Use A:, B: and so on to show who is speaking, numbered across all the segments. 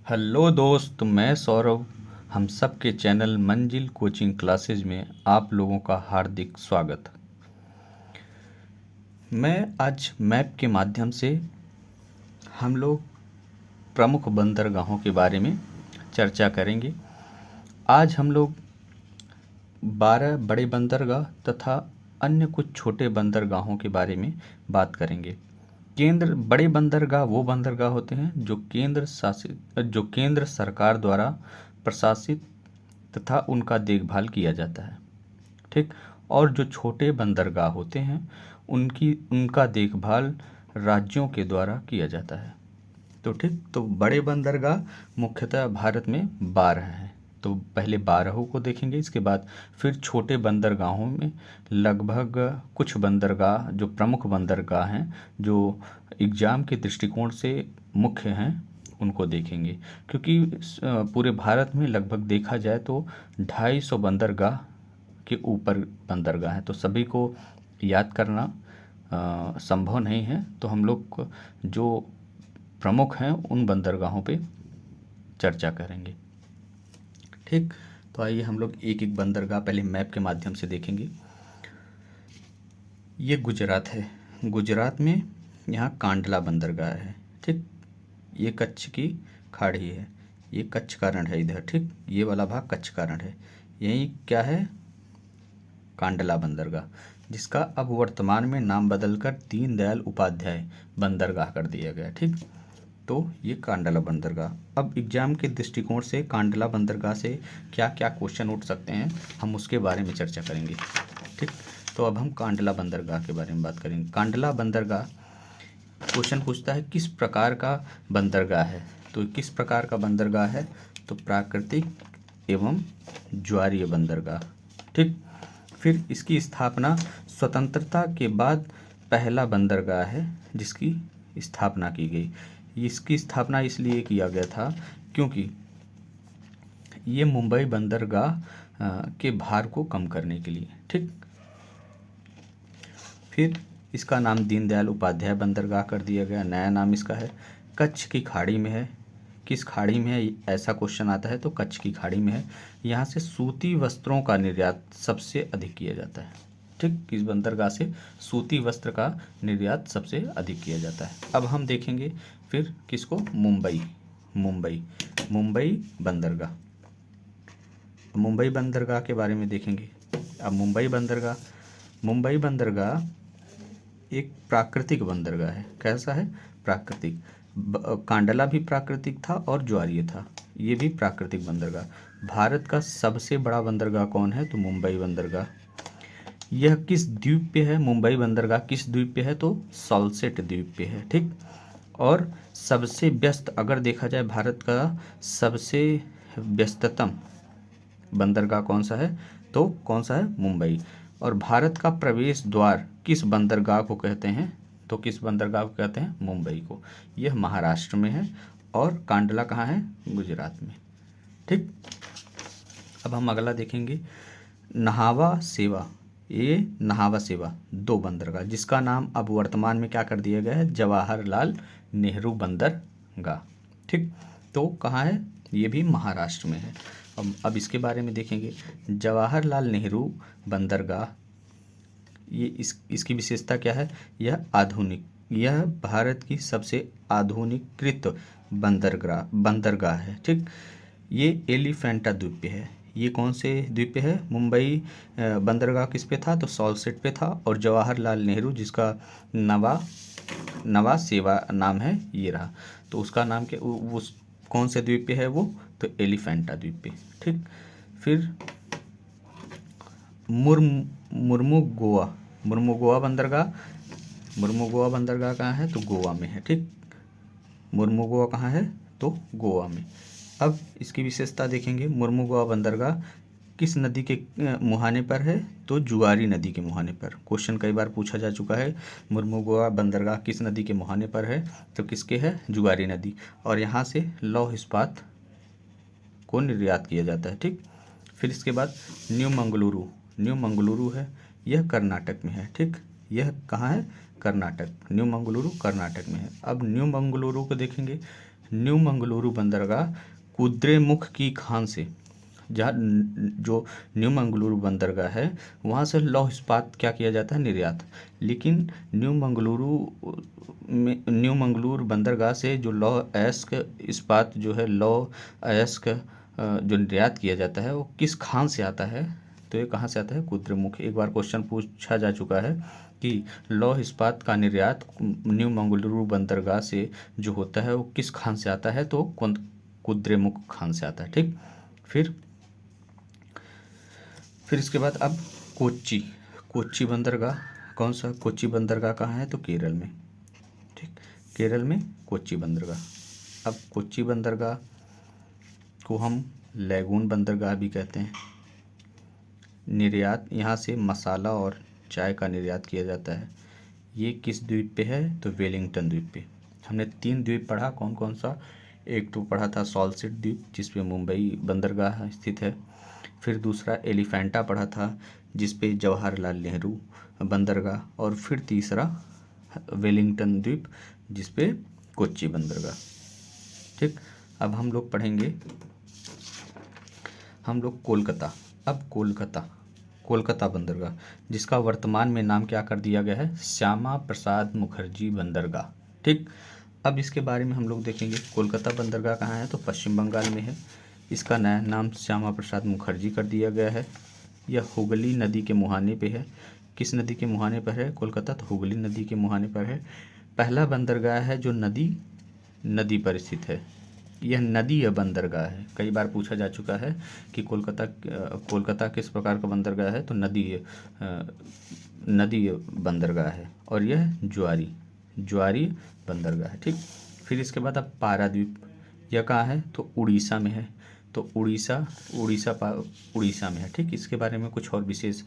A: Hello दोस्त, मैं सौरभ। हम सब के चैनल मंजिल कोचिंग क्लासेज में आप लोगों का हार्दिक स्वागत। मैं आज मैप के माध्यम से हम लोग प्रमुख बंदरगाहों के बारे में चर्चा करेंगे। आज हम लोग 12 बड़े बंदरगाह तथा अन्य कुछ छोटे बंदरगाहों के बारे में बात करेंगे। बड़े बंदरगाह वो बंदरगाह होते हैं जो केंद्र सरकार द्वारा प्रशासित तथा उनका देखभाल किया जाता है, ठीक। और जो छोटे बंदरगाह होते हैं उनका देखभाल राज्यों के द्वारा किया जाता है। तो ठीक, तो बड़े बंदरगाह मुख्यतः भारत में 12 हैं। तो पहले 12 को देखेंगे, इसके बाद फिर छोटे बंदरगाहों में लगभग कुछ बंदरगाह जो प्रमुख बंदरगाह हैं, जो एग्ज़ाम के दृष्टिकोण से मुख्य हैं, उनको देखेंगे। क्योंकि पूरे भारत में लगभग देखा जाए तो 250 बंदरगाह के ऊपर बंदरगाह हैं, तो सभी को याद करना संभव नहीं है। तो हम लोग जो प्रमुख हैं उन बंदरगाहों पे चर्चा करेंगे, ठीक। तो आइए हम लोग एक एक बंदरगाह पहले मैप के माध्यम से देखेंगे। ये गुजरात है। गुजरात में यहाँ कांडला बंदरगाह है, ठीक। ये कच्छ की खाड़ी है, ये कच्छ का रण है इधर, ठीक। ये वाला भाग कच्छ का रण है। यही क्या है? कांडला बंदरगाह, जिसका अब वर्तमान में नाम बदलकर दीनदयाल उपाध्याय बंदरगाह कर दिया गया, ठीक। तो ये कांडला बंदरगाह। अब एग्जाम के दृष्टिकोण से कांडला बंदरगाह से क्या क्या क्वेश्चन उठ सकते हैं, हम उसके बारे में चर्चा करेंगे, ठीक। तो अब हम कांडला बंदरगाह के बारे में बात करेंगे। कांडला बंदरगाह क्वेश्चन पूछता है किस प्रकार का बंदरगाह है। तो किस प्रकार का बंदरगाह है? तो प्राकृतिक एवं ज्वारीय बंदरगाह, ठीक। फिर इसकी स्थापना स्वतंत्रता के बाद पहला बंदरगाह है जिसकी स्थापना की गई। इसकी स्थापना इसलिए किया गया था क्योंकि ये मुंबई बंदरगाह के भार को कम करने के लिए, ठीक। फिर इसका नाम दीनदयाल उपाध्याय बंदरगाह कर दिया गया। नया नाम इसका है। कच्छ की खाड़ी में है। किस खाड़ी में है, ऐसा क्वेश्चन आता है तो कच्छ की खाड़ी में है। यहाँ से सूती वस्त्रों का निर्यात सबसे अधिक किया जाता है, ठीक। इस बंदरगाह से सूती वस्त्र का निर्यात सबसे अधिक किया जाता है। अब हम देखेंगे फिर किसको? मुंबई बंदरगाह। मुंबई बंदरगाह के बारे में देखेंगे। अब मुंबई बंदरगाह एक प्राकृतिक बंदरगाह है। कैसा है? प्राकृतिक। कांडला भी प्राकृतिक था और ज्वारीय था, ये भी प्राकृतिक बंदरगाह। भारत का सबसे बड़ा बंदरगाह कौन है? तो मुंबई बंदरगाह। यह किस द्वीप पे है? मुंबई बंदरगाह किस द्वीप पे है? तो सॉल्सेट द्वीप पे है, ठीक। और सबसे व्यस्त, अगर देखा जाए भारत का सबसे व्यस्ततम बंदरगाह कौन सा है? तो कौन सा है? मुंबई। और भारत का प्रवेश द्वार किस बंदरगाह को कहते हैं? तो किस बंदरगाह को कहते हैं? मुंबई को। यह महाराष्ट्र में है और कांडला कहाँ है? गुजरात में, ठीक। अब हम अगला देखेंगे नहावा सेवा। ये नहावा सेवा 2 बंदरगाह, जिसका नाम अब वर्तमान में क्या कर दिया गया है? जवाहरलाल नेहरू बंदरगाह, ठीक। तो कहाँ है? ये भी महाराष्ट्र में है। अब इसके बारे में देखेंगे। जवाहरलाल नेहरू बंदरगाह, ये इसकी विशेषता क्या है? यह भारत की सबसे आधुनिकीकृत बंदरगाह है, ठीक। ये एलिफेंटा द्वीप पे है। ये कौन से द्वीप पे है? मुंबई बंदरगाह किस पे था? तो सॉल्सेट पे था। और जवाहरलाल नेहरू, जिसका नवा सेवा नाम है, ये रहा। तो उसका नाम क्या, उस कौन से द्वीप पे है वो? तो एलिफेंटा द्वीप पे, ठीक। फिर मुर्मुगोआ बंदरगाह कहाँ है? तो गोवा में है, ठीक। मुर्मुगोआ कहाँ है? तो गोवा में। अब इसकी विशेषता देखेंगे। मुर्मुगोआ बंदरगाह किस नदी के मुहाने पर है? तो जुआरी नदी के मुहाने पर। क्वेश्चन कई बार पूछा जा चुका है, मुर्मुगोआ बंदरगाह किस नदी के मुहाने पर है? तो किसके है? जुआरी नदी। और यहाँ से लौह इस्पात को निर्यात किया जाता है, ठीक। फिर इसके बाद न्यू मंगलुरु है। यह कर्नाटक में है, ठीक। यह कहाँ है? कर्नाटक। न्यू मंगलुरु कर्नाटक में है। अब न्यू मंगलुरु को देखेंगे। न्यू मंगलुरु बंदरगाह कुद्रेमुख की खान से, जहाँ जो न्यू मंगलुरु बंदरगाह है वहाँ से लौह इस्पात क्या किया जाता है, निर्यात। लेकिन न्यू मंगलुरु बंदरगाह से जो लौह अयस्क इस्पात जो है, लौह अयस्क जो निर्यात किया जाता है वो किस खान से आता है, तो ये कहाँ से आता है, कुद्रेमुख। एक बार क्वेश्चन पूछा जा चुका है कि लौह इस्पात का निर्यात न्यू मंगलुरु बंदरगाह से जो होता है वो किस खान से आता है, तो कुद्रेमुख खान से आता है। ठीक, फिर इसके बाद अब कोच्चि, कोच्चि बंदरगाह कौन सा, कोच्चि बंदरगाह कहाँ है, तो केरल में। ठीक, केरल में कोच्चि बंदरगाह। अब कोच्चि बंदरगाह को हम लैगून बंदरगाह भी कहते हैं। निर्यात यहाँ से मसाला और चाय का निर्यात किया जाता है। ये किस द्वीप पे है, तो वेलिंगटन द्वीप पे। हमने 3 द्वीप पढ़ा, कौन कौन सा, एक तो पढ़ा था सॉल्सिट द्वीप जिसपे मुंबई बंदरगाह स्थित है, फिर दूसरा एलिफेंटा पढ़ा था जिसपे जवाहरलाल नेहरू बंदरगाह, और फिर तीसरा वेलिंगटन द्वीप जिसपे कोच्चि बंदरगाह। ठीक, अब हम लोग पढ़ेंगे कोलकाता। अब कोलकाता बंदरगाह, जिसका वर्तमान में नाम क्या कर दिया गया है, श्यामा प्रसाद मुखर्जी बंदरगाह। ठीक, अब इसके बारे में हम लोग देखेंगे। कोलकाता बंदरगाह कहाँ है, तो पश्चिम बंगाल में है। इसका नया नाम श्यामा प्रसाद मुखर्जी कर दिया गया है। यह हुगली नदी के मुहाने पे है। किस नदी के मुहाने पर है कोलकाता, तो हुगली नदी के मुहाने पर है। पहला बंदरगाह है जो नदी पर स्थित है। यह नदीय बंदरगाह है। कई बार पूछा जा चुका है कि कोलकाता किस प्रकार का बंदरगाह है, तो नदीय बंदरगाह है, और यह ज्वारी बंदरगाह है। ठीक, फिर इसके बाद अब पारादीप, यह कहाँ है, तो उड़ीसा में है। तो उड़ीसा में है। ठीक, इसके बारे में कुछ और विशेष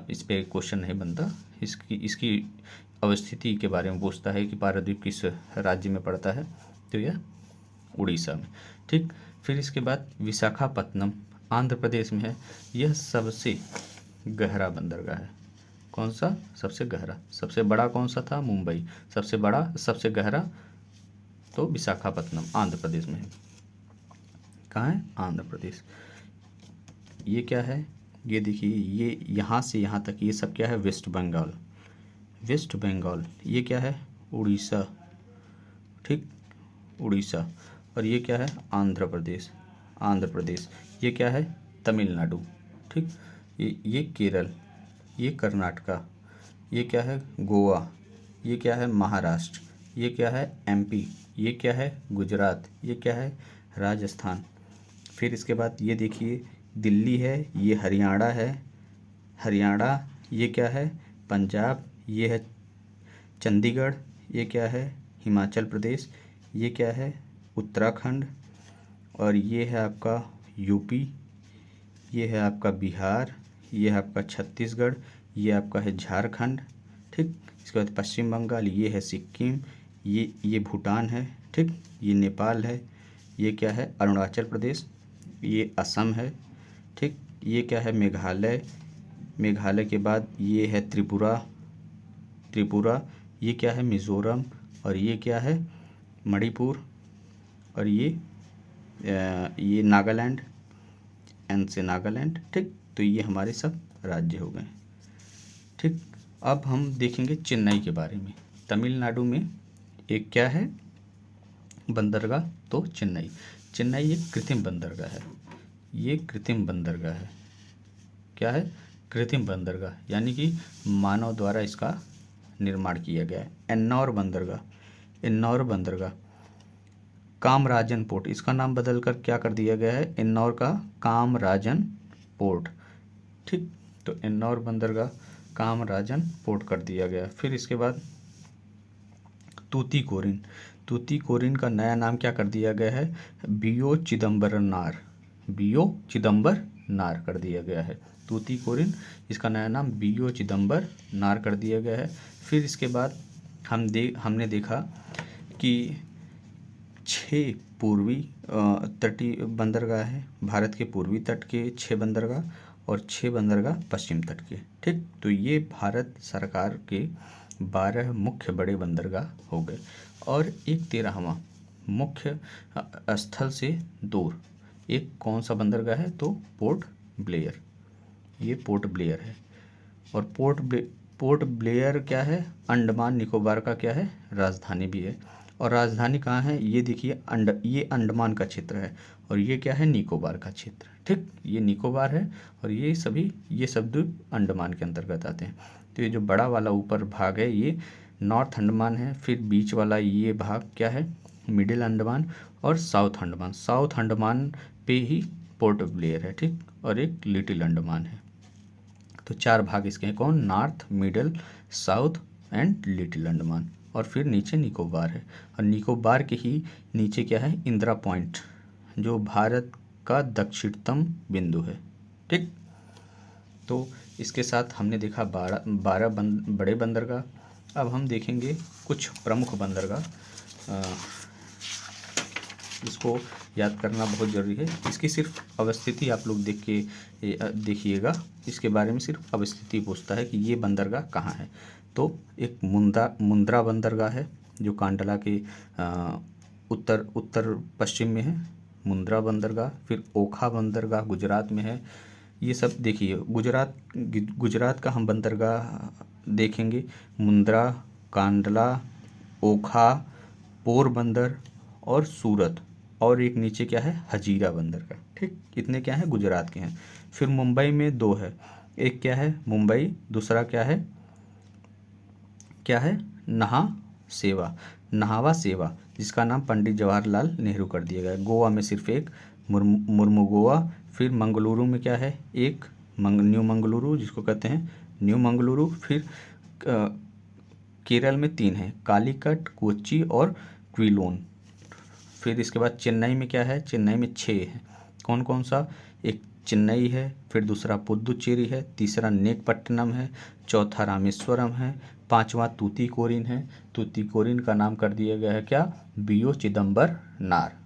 A: इस पे क्वेश्चन नहीं बनता। इसकी अवस्थिति के बारे में पूछता है कि पारादीप किस राज्य में पड़ता है, तो यह उड़ीसा में। ठीक, फिर इसके बाद विशाखापत्तनम आंध्र प्रदेश में है। यह सबसे गहरा बंदरगाह है। कौन सा, सबसे गहरा। सबसे बड़ा कौन सा था, मुंबई। सबसे गहरा तो विशाखापत्तनम आंध्र प्रदेश में है। कहाँ है, आंध्र प्रदेश। ये क्या है, ये देखिए, ये यहाँ से यहाँ तक ये सब क्या है, वेस्ट बंगाल। ये क्या है, उड़ीसा। ठीक, उड़ीसा। और ये क्या है, आंध्र प्रदेश। ये क्या है, तमिलनाडु। ठीक, ये केरल, ये कर्नाटका, ये क्या है, गोवा, ये क्या है, महाराष्ट्र, ये क्या है, एमपी, ये क्या है, गुजरात, ये क्या है, राजस्थान। फिर इसके बाद ये देखिए, दिल्ली है, ये हरियाणा है, ये क्या है, पंजाब, ये है चंडीगढ़, ये क्या है, हिमाचल प्रदेश, ये क्या है, उत्तराखंड, और ये है आपका यूपी, ये है आपका बिहार, ये है आपका छत्तीसगढ़, ये आपका है झारखंड। ठीक, इसके बाद पश्चिम बंगाल, ये है सिक्किम, ये भूटान है। ठीक, ये नेपाल है, ये क्या है, अरुणाचल प्रदेश, ये असम है। ठीक, ये क्या है, मेघालय के बाद ये है त्रिपुरा, ये क्या है, मिज़ोरम, और ये क्या है, मणिपुर, और ये नागालैंड, एन से नागालैंड। ठीक, तो ये हमारे सब राज्य हो गए। ठीक, अब हम देखेंगे चेन्नई के बारे में। तमिलनाडु में एक क्या है, बंदरगाह, तो चेन्नई एक कृत्रिम बंदरगाह है। ये कृत्रिम बंदरगाह है। क्या है, कृत्रिम बंदरगाह, यानी कि मानव द्वारा इसका निर्माण किया गया है। एन्नौर बंदरगाह कामराजन पोर्ट, इसका नाम बदलकर क्या कर दिया गया है, एन्नौर का कामराजन पोर्ट। ठीक, तो एन्नौर बंदरगाह कामराजन पोर्ट कर दिया गया। फिर इसके बाद तूतीकोरिन का नया नाम क्या कर दिया गया है, बीओ चिदम्बरनार कर दिया गया है। तूतीकोरिन, इसका नया नाम बीओ चिदम्बरनार कर दिया गया है। फिर इसके बाद हमने देखा कि 6 पूर्वी तटीय बंदरगाह है। भारत के पूर्वी तट के 6 बंदरगाह, और 6 बंदरगाह पश्चिम तट के। ठीक, तो ये भारत सरकार के 12 मुख्य बड़े बंदरगाह हो गए। और एक 13वां मुख्य स्थल से दूर एक कौन सा बंदरगाह है? तो पोर्ट ब्लेयर, ये पोर्ट ब्लेयर है। और पोर्ट ब्लेयर क्या है? अंडमान निकोबार का क्या है? राजधानी भी है। और राजधानी कहाँ है? ये देखिए ये अंडमान का क्षेत्र है और ये क्या है? निकोबार का क्षेत्र। ठीक, ये निकोबार है और ये सब द्वीप अंडमान के अंतर्गत आते हैं। तो ये जो बड़ा वाला ऊपर भाग है ये नॉर्थ अंडमान है। फिर बीच वाला ये भाग क्या है? मिडिल अंडमान और साउथ अंडमान। साउथ अंडमान पे ही पोर्ट ब्लेयर है। ठीक, और एक लिटिल अंडमान है। तो 4 भाग इसके हैं। कौन? North, middle, south and little Andaman. और फिर नीचे निकोबार है। और निकोबार के ही नीचे क्या है? इंदिरा पॉइंट, जो भारत का दक्षिणतम बिंदु है। ठीक, तो इसके साथ हमने देखा 12 बड़े बंदरगाह। अब हम देखेंगे कुछ प्रमुख बंदरगाह। इसको याद करना बहुत ज़रूरी है। इसकी सिर्फ अवस्थिति आप लोग देखिएगा। इसके बारे में सिर्फ अवस्थिति पूछता है कि ये बंदरगाह कहाँ है। तो एक मुंद्रा बंदरगाह है जो कांडला के उत्तर पश्चिम में है, मुंद्रा बंदरगाह। फिर ओखा बंदरगाह गुजरात में है। ये सब देखिए, गुजरात का हम बंदरगाह देखेंगे। मुंद्रा, कांडला, ओखा, पोरबंदर और सूरत। और एक नीचे क्या है? हजीरा बंदरगाह। ठीक, इतने क्या है? गुजरात के हैं। फिर मुंबई में 2 है। एक क्या है? मुंबई। दूसरा क्या है? नहावा सेवा, जिसका नाम पंडित जवाहरलाल नेहरू कर दिया गया। गोवा में सिर्फ एक, मुर्मू गोवा। फिर मंगलुरु में क्या है? एक, न्यू मंगलुरु, जिसको कहते हैं न्यू मंगलुरु। फिर केरल में 3 है, कालीकट, कोच्चि और क्विलोन। फिर इसके बाद चेन्नई में क्या है? चेन्नई में 6 है। कौन कौन सा? एक चेन्नई है, फिर दूसरा पुदुचेरी है, तीसरा नेकपट्टनम है, चौथा रामेश्वरम है, 5वां तूतीकोरिन है। तूतीकोरिन का नाम कर दिया गया है क्या? बीओ चिदम्बरनार।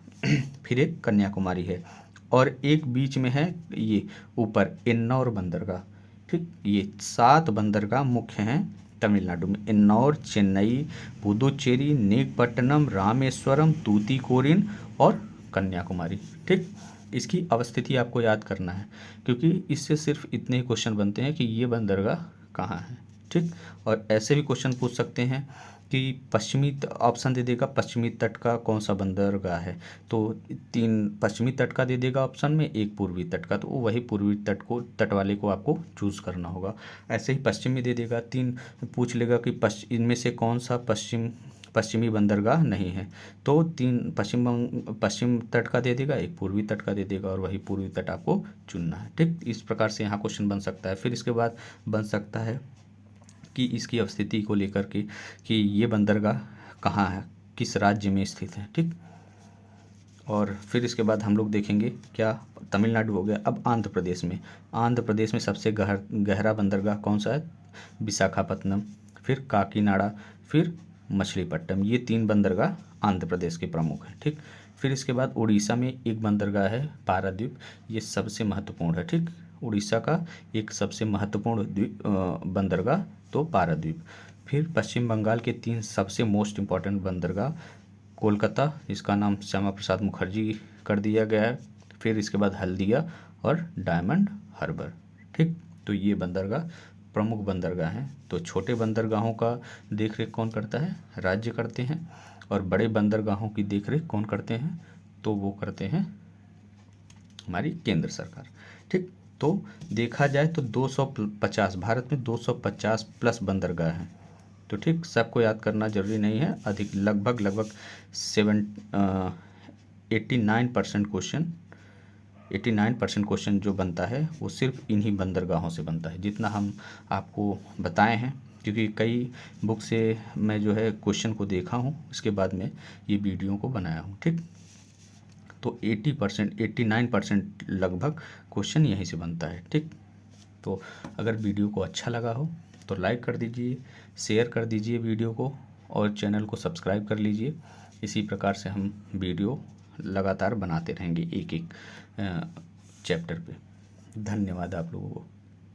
A: फिर एक कन्याकुमारी है और एक बीच में है ये ऊपर एन्नौर बंदरगाह। ठीक, ये 7 बंदरगाह मुख्य हैं तमिलनाडु में। एन्नौर, चेन्नई, पुदुचेरी, नेकपट्टनम, रामेश्वरम, तूतीकोरिन और कन्याकुमारी। ठीक, इसकी अवस्थिति आपको याद करना है क्योंकि इससे सिर्फ इतने ही क्वेश्चन बनते हैं कि ये बंदरगाह कहाँ है। ठीक, और ऐसे भी क्वेश्चन पूछ सकते हैं कि पश्चिमी ऑप्शन दे देगा, पश्चिमी तट का कौन सा बंदरगाह है, तो 3 पश्चिमी तट का दे देगा ऑप्शन में, 1 पूर्वी तट का, तो वही पूर्वी तट वाले को आपको चूज़ करना होगा। ऐसे ही पश्चिमी दे देगा, 3 पूछ लेगा कि इनमें से कौन सा पश्चिमी बंदरगाह नहीं है, तो 3 पश्चिम तट का दे देगा, 1 पूर्वी तट का दे देगा और वही पूर्वी तट आपको चुनना है। ठीक, इस प्रकार से यहाँ क्वेश्चन बन सकता है। फिर इसके बाद बन सकता है कि इसकी अवस्थिति को लेकर के कि ये बंदरगाह कहाँ है, किस राज्य में स्थित है। ठीक, और फिर इसके बाद हम लोग देखेंगे क्या? तमिलनाडु हो गया। अब आंध्र प्रदेश में सबसे गहरा बंदरगाह कौन सा है? विशाखापत्तनम, फिर काकीनाडा, फिर मछलीपट्टनम। ये 3 बंदरगाह आंध्र प्रदेश के प्रमुख हैं। ठीक, फिर इसके बाद उड़ीसा में एक बंदरगाह है पारादीप, ये सबसे महत्वपूर्ण है। ठीक, उड़ीसा का एक सबसे महत्वपूर्ण बंदरगाह तो पारादीप। फिर पश्चिम बंगाल के 3 सबसे मोस्ट इम्पॉर्टेंट बंदरगाह, कोलकाता, जिसका नाम श्यामा प्रसाद मुखर्जी कर दिया गया है। फिर इसके बाद हल्दिया और डायमंड हार्बर। ठीक, तो ये बंदरगाह प्रमुख बंदरगाह हैं। तो छोटे बंदरगाहों का देखरेख कौन करता है? राज्य करते हैं। और बड़े बंदरगाहों की देखरेख कौन करते हैं? तो वो करते हैं हमारी केंद्र सरकार। ठीक, तो देखा जाए तो 250 भारत में 250 प्लस बंदरगाह हैं। तो ठीक, सबको याद करना जरूरी नहीं है। अधिक लगभग 89% क्वेश्चन जो बनता है वो सिर्फ इन्हीं बंदरगाहों से बनता है, जितना हम आपको बताए हैं। क्योंकि कई बुक से मैं जो है क्वेश्चन को देखा हूँ, इसके बाद में ये वीडियो को बनाया हूँ। ठीक, तो 89% लगभग क्वेश्चन यहीं से बनता है। ठीक, तो अगर वीडियो को अच्छा लगा हो तो लाइक कर दीजिए, शेयर कर दीजिए वीडियो को और चैनल को सब्सक्राइब कर लीजिए। इसी प्रकार से हम वीडियो लगातार बनाते रहेंगे एक एक चैप्टर पे। धन्यवाद आप लोगों को।